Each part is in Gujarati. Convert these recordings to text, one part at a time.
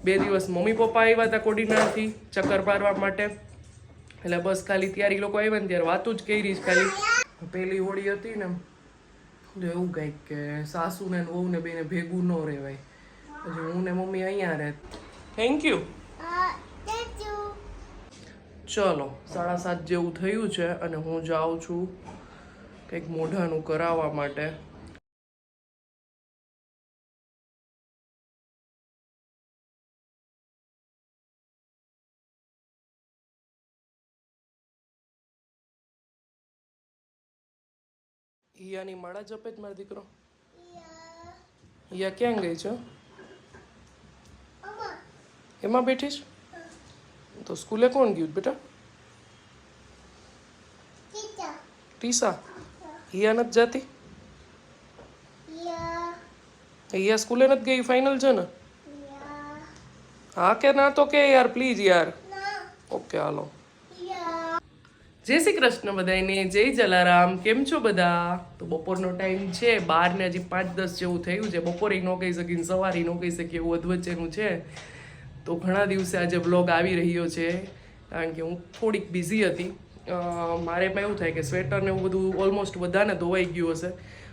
2 દિવસ મમ્મી પપ્પા આવ્યા હતા કોડીનારથી ચક્કર પાડવા માટે, એટલે બસ ખાલી ત્યારે એ લોકો આવ્યા ને ત્યારે વાતું જ કરી ખાલી. પહેલી હોળી હતી ને તો એવું કંઈક કે સાસુ ને વહુ ને બેને ભેગું ન રહેવાય, પછી હું ને મમ્મી અહીંયા રહે. Thank you. ચલો 7:30 જેવું થયું છે અને હું જાઉં છું કંઈક મોઢાનું કરાવવા માટે. હિયાની માળા જપે જ મારો દીકરો. હિયા ક્યાં ગઈ છે? એમાં બેઠીશ? તો સ્કૂલે કોણ ગયું બેટા? ટીસા. હિયા નથી જાતી? હિયા સ્કૂલે નથી ગઈ? ફાઇનલ છે ને? હા કે ના તો કે યાર પ્લીઝ યાર. ઓકે હાલો. જય શ્રી કૃષ્ણ બધાને, જય જલારામ. કેમ છો બધા? તો બપોરનો ટાઈમ છે, 12 ને હજી 5-10 જેવું થયું છે. બપોરે ન કહી શકીને સવારે ન કહી શકીએ એવું અધવચ્ચેનું છે. તો ઘણા દિવસે આજે બ્લોગ આવી રહ્યો છે કારણ કે હું થોડીક બિઝી હતી. મારે એમાં એવું થાય કે સ્વેટર ને એવું બધું ઓલમોસ્ટ બધાને ધોવાઈ ગયું હશે,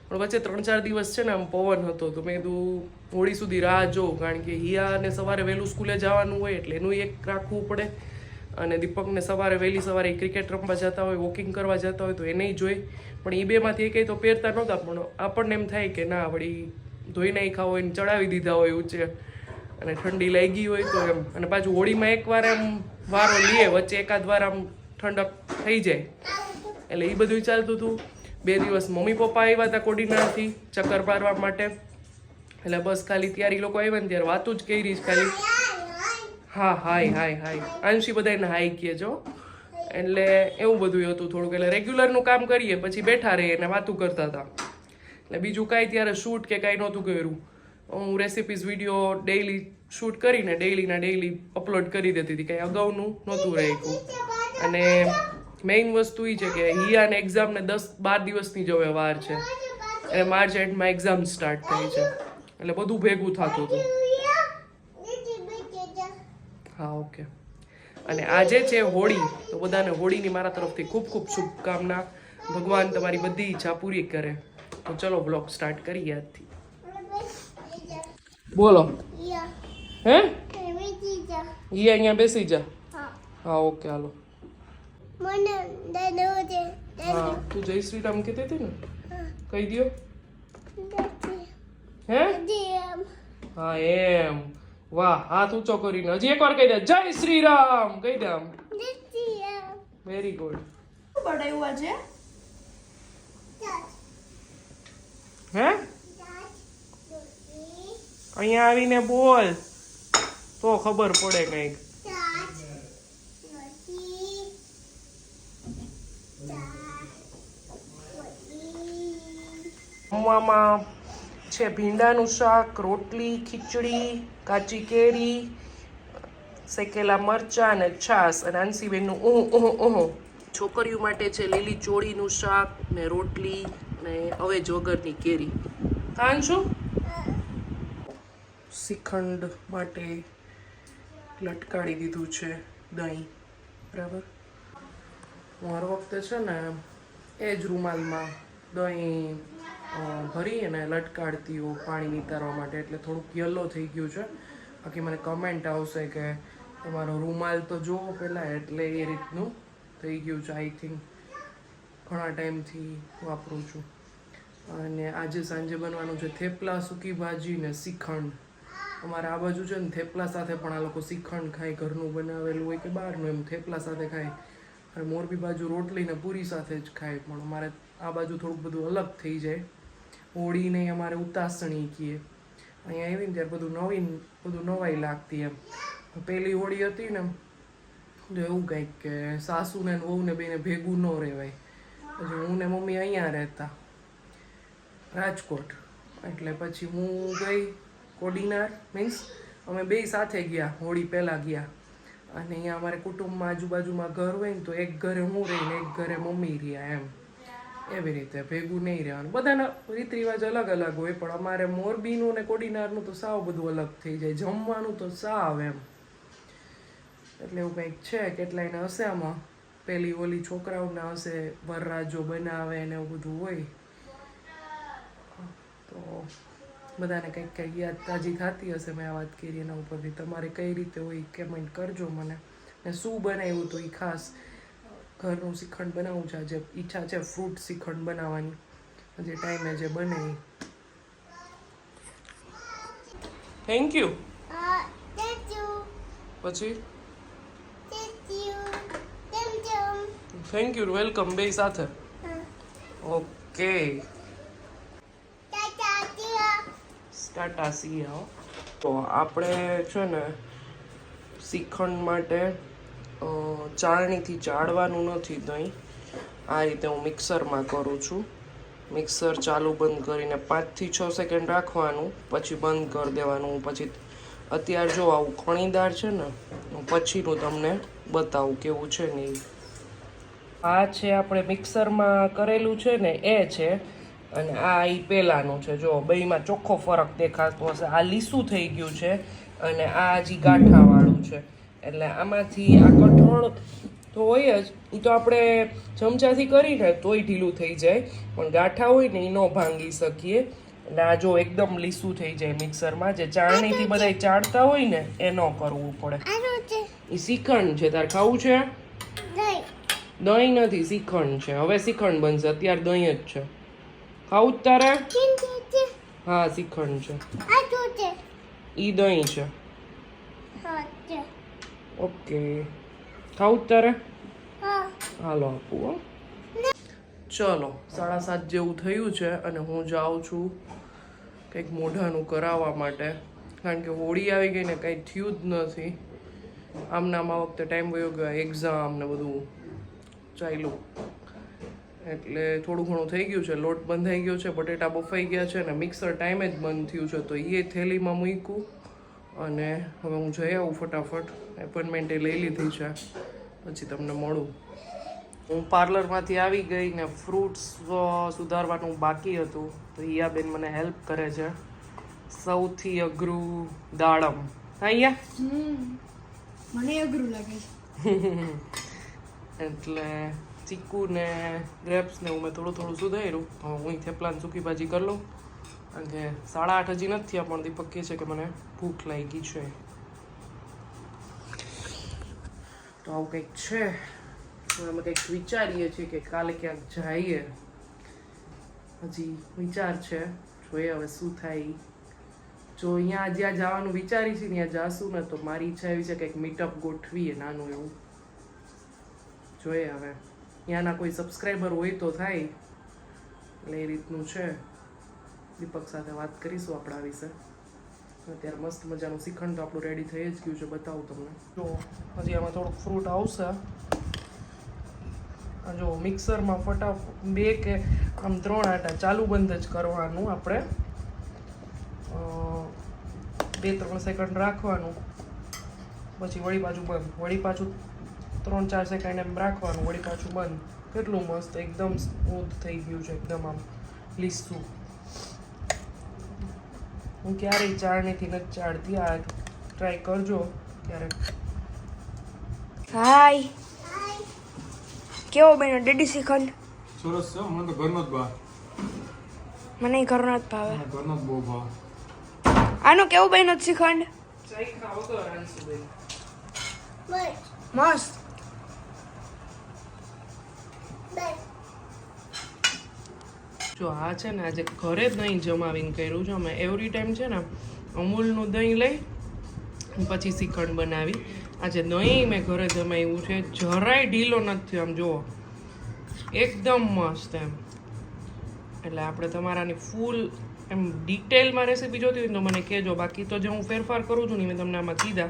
પણ વચ્ચે 3-4 દિવસ છે ને આમ પવન હતો તો મેં કીધું હોળી સુધી રાહ જોઉં, કારણ કે હિયાને સવારે વહેલું સ્કૂલે જવાનું હોય એટલે એનું એક રાખવું પડે, અને દીપકને વહેલી સવારે ક્રિકેટ રમવા જતા હોય, વોકિંગ કરવા જતા હોય તો એને જોઈ. પણ એ બેમાંથી કંઈ તો પહેરતા નહોતા, પણ આપણને એમ થાય કે ના વળી ધોઈ નાખ્યા હોય ને ચડાવી દીધા હોય ઊંચે અને ઠંડી લાગી હોય તો એમ. અને પાછું હોળીમાં એકવાર એમ વારો લીએ, વચ્ચે એકાદ વાર આમ ઠંડક થઈ જાય, એટલે એ બધું ચાલતું હતું. 2 દિવસ મમ્મી પપ્પા આવ્યા હતા કોડીનારથી ચક્કર પાડવા માટે, એટલે બસ ખાલી ત્યારે એ લોકો આવ્યા ને ત્યારે વાતું જ કરી ખાલી. હા હાય અંશી બધાને હાય કહે છો. એટલે એવું બધું હતું થોડુંક, એટલે રેગ્યુલરનું કામ કરીએ પછી બેઠા રહીએ અને વાતું કરતા હતા. એટલે બીજું કાંઈ ત્યારે શૂટ કે કાંઈ નહોતું કર્યું. હું રેસિપીઝ વિડીયો ડેઈલી શૂટ કરીને ડેઈલી અપલોડ કરી દેતી હતી, કાંઈ અગાઉનું નહોતું રાખ્યું. અને મેઇન વસ્તુ એ છે કે હિયાને એક્ઝામને 10-12 દિવસની જ હવે વાર છે, એટલે માર્ચ એન્ડમાં એક્ઝામ સ્ટાર્ટ થઈ છે, એટલે બધું ભેગું થતું હતું. હા ઓકે. અને આજે છે હોળી, તો બધાને હોળીની મારા તરફથી ખૂબ ખૂબ શુભકામના. ભગવાન તમારી બધી ઈચ્છા પૂરી કરે. તો ચલો બ્લોગ સ્ટાર્ટ કરીએ આજથી. બોલો. હે ઈ અહીંયા બેસી જા. હા ઓકે હાલો. હા તું જય શ્રી રામ કહેતી હતી ને, કહી દો. હે હા એમ. વાહ, હાથ ઊંચો કરીને હજી એકવાર કહી દે, જય શ્રી રામ કહી દે આમ. Very good. બનાવ્યું આજે? હે અહીંયા આવીને બોલ તો ખબર પડે કંઈક. જમવામાં છે ભીંડાનું શાક, રોટલી, ખીચડી, કાચી કેરી, શેકેલા મરચા અને છાસ. અને આંસીબેનનું છોકરીઓ માટે છે લીલી ચોળીનું શાક ને રોટલી ને અવેજ વગરની કેરી. કાંશું શ્રીખંડ માટે લટકાડી દીધું છે દહીં. બરાબર. હું હર વખતે છે ને એ જ રૂમાલમાં દહીં ભરી અને લટકાડતી હોઉં પાણી નિતારવા માટે, એટલે થોડુંક યલો થઈ ગયું છે. બાકી મને કમેન્ટ આવશે કે તમારો રૂમાલ તો જોવો પહેલાં, એટલે એ રીતનું થઈ ગયું છે. આઈ થિંક ઘણા ટાઈમથી વાપરું છું. અને આજે સાંજે બનવાનું છે થેપલા, સૂકી ભાજી ને શ્રીખંડ. અમારે આ બાજુ છે ને થેપલા સાથે પણ આ લોકો શ્રીખંડ ખાય, ઘરનું બનાવેલું હોય કે બહારનું, એમ થેપલા સાથે ખાય. અને મોરબી બાજુ રોટલી ને પૂરી સાથે જ ખાય, પણ અમારે આ બાજુ થોડુંક બધું અલગ થઈ જાય. હોળીને અમારે ઉતાસણી કહીએ. અહીંયા આવીને ત્યારે બધું નવાઈ લાગતી એમ. પહેલી હોળી હતી ને તો એવું કંઈક કે સાસુ ને વહુ ને બેને ભેગું ન રહેવાય, પછી હું ને મમ્મી અહીંયા રહેતા રાજકોટ, એટલે પછી હું ગઈ કોડીનાર, મીન્સ અમે બે સાથે ગયા, હોળી પહેલાં ગયા. અને અહીંયા અમારે કુટુંબમાં આજુબાજુમાં ઘર હોય ને તો એક ઘરે હું રહી ને એક ઘરે મમ્મી રહ્યા એમ. એવી રીતે ભેગું નહીં રહેવાનું. બધાના રીત રિવાજ અલગ અલગ હોય, પણ અમારે મોરબીનું ને કોડીનારનું તો સાવ બધું અલગ થઈ જાય. જમવાનું તો સાવ એમ, એટલે એવું કંઈક છે. કેટલાયને હશે આમાં પેલી ઓલી છોકરાઓને હશે વરરાજો બનાવે ને એવું બધું હોય, તો બધાને કંઈક કંઈક યાદ તાજી થતી હશે મેં આ વાત કરી એના ઉપરથી. તમારે કઈ રીતે હોય કમેન્ટ કરજો મને. ને શું બનાવ્યું તો એ ખાસ ઘરનું શ્રીખંડ બનાવવું છે. આજે ઈચ્છા છે ફ્રૂટ શ્રીખંડ બનાવવાની, જે ટાઈમે જે બને. Thank you. પછી થેન્ક યુ વેલકમ બે સાથે. Okay tata C. તો આપણે છે ને શ્રીખંડ માટે ચાળણીથી ચાળવાનું નથી દહીં. આ રીતે હું મિક્સરમાં કરું છું. મિક્સર ચાલુ બંધ કરીને 5 થી 6 સેકન્ડ રાખવાનું, પછી બંધ કરી દેવાનું. પછી અત્યારે જો આવું ખણીદાર છે ને, પછીનું તમને બતાવું કેવું છે ને. આ છે આપણે મિક્સરમાં કરેલું છે ને એ છે, અને આ ઈ પહેલાંનું છે. જો બેયમાં ચોખ્ખો ફરક દેખાતો હશે. આ લીસું થઈ ગયું છે અને આ હજી ગાંઠાવાળું છે. એટલે આમાંથી આ કઠોળ તો હોય જ, એ તો આપણે ચમચાથી કરીને તોય ઢીલું થઈ જાય, પણ ગાંઠા હોય ને એ ન ભાંગી શકીએ. એટલે આ જો એકદમ લીસું થઈ જાય મિક્સરમાં. જે ચાળણીથી બધા ચાળતા હોય ને એ ન કરવું પડે. એ શ્રીખંડ છે. તારે ખાવું છે? દહીં નથી, શ્રીખંડ છે. હવે શ્રીખંડ બનશે, અત્યારે દહીં જ છે. ખાવું જ તારે? હા શ્રીખંડ છે. ઈ દહીં છે. ઓકે ખાવું જ તારે? હાલો આપું. ચલો 7:30 જેવું થયું છે અને હું જાઉં છું કંઈક મોઢાનું કરાવવા માટે, કારણ કે હોળી આવી ગઈ ને કંઈ થયું જ નથી. આમનામ આ વખતે ટાઈમ વયો ગયો, એક્ઝામ ને બધું ચાલ્યું, એટલે થોડું ઘણું થઈ ગયું છે. લોટ બંધાઈ ગયો છે, બટેટા બફાઈ ગયા છે અને મિક્સર ટાઈમે જ બંધ થયું છે, તો એ થેલીમાં મૂક્યું. અને હવે હું જઈ આવું ફટાફટ. એપોઇન્ટમેન્ટ લઈ લીધી છે, પછી તમને મળું. હું પાર્લરમાંથી આવી ગઈ ને ફ્રૂટ્સ સુધારવાનું બાકી હતું, તો ઈયાબેન મને હેલ્પ કરે છે. સૌથી અઘરું દાડમ. અહીંયા મને અઘરું લાગે છે. એટલે ચીકુ ને ગ્રેપ્સ ને હું મેં થોડું થોડું સુધાર્યું. હવે હું થેપલાની સૂકી ભાજી કરી લઉં, કારણ કે 8:30 હજી નથી થયા, પણ દીપક કહે છે કે મને ભૂખ લાગી છે. તો આવું કંઈક છે. અમે કંઈક વિચારીએ છીએ કે કાલે ક્યાંક જઈએ. હજી વિચાર છે, જોઈએ હવે શું થાય. જો અહીંયા જ્યાં જવાનું વિચારી છે ત્યાં જાશું ને, તો મારી ઈચ્છા એવી છે કે એક મીટઅપ ગોઠવીએ નાનું એવું. જોઈએ હવે ત્યાંના કોઈ સબસ્ક્રાઈબર હોય તો થાય, એટલે એ રીતનું છે. દીપક સાથે વાત કરીશું આપણા વિશે. અત્યારે મસ્ત મજાનું શ્રીખંડ તો આપણું રેડી થઈ જ ગયું છે, બતાવું તમને. જો હજી આમાં થોડુંક ફ્રૂટ આવશે. જો મિક્સરમાં ફટાફટ 2 કે આમ 3 આટા ચાલુ બંધ જ કરવાનું આપણે. 2-3 સેકન્ડ રાખવાનું, પછી વળી પાછું બંધ, વળી પાછું 3-4 સેકન્ડ એમ રાખવાનું, વળી પાછું બંધ. કેટલું મસ્ત એકદમ સ્મૂથ થઈ ગયું છે, એકદમ આમ લીસું. હું ક્યારેય ચાળણીથી નથી ચાળતી, આ ટ્રાય કરજો ક્યારેક. હાય, કેવો બન્યો ડેડી શ્રીખંડ? સરસ છે. મને તો ઘરનો જ ભાવ. મને ઘરનો જ ભાવે. ઘરનો જ બહુ ભાવ. આનો કેવો બન્યો શ્રીખંડ? ચાઈ ખાવ તો રાંસુબેન. મસ્ત. જો આ છે ને આજે ઘરે જ દહીં જમાવીને કર્યું છે અમે. એવરી ટાઈમ છે ને અમૂલનું દહીં લઈ પછી શ્રીખંડ બનાવી. આજે દહીં મેં ઘરે જમાવ્યું છે, જરાય ઢીલો નથી થયો. આમ જુઓ એકદમ મસ્ત એમ. એટલે આપણે તમારાની ફૂલ એમ ડિટેલમાં રેસીપી જોતી હોય તો મને કહેજો. બાકી તો જે હું ફેરફાર કરું છું ને મેં તમને આમાં કીધા.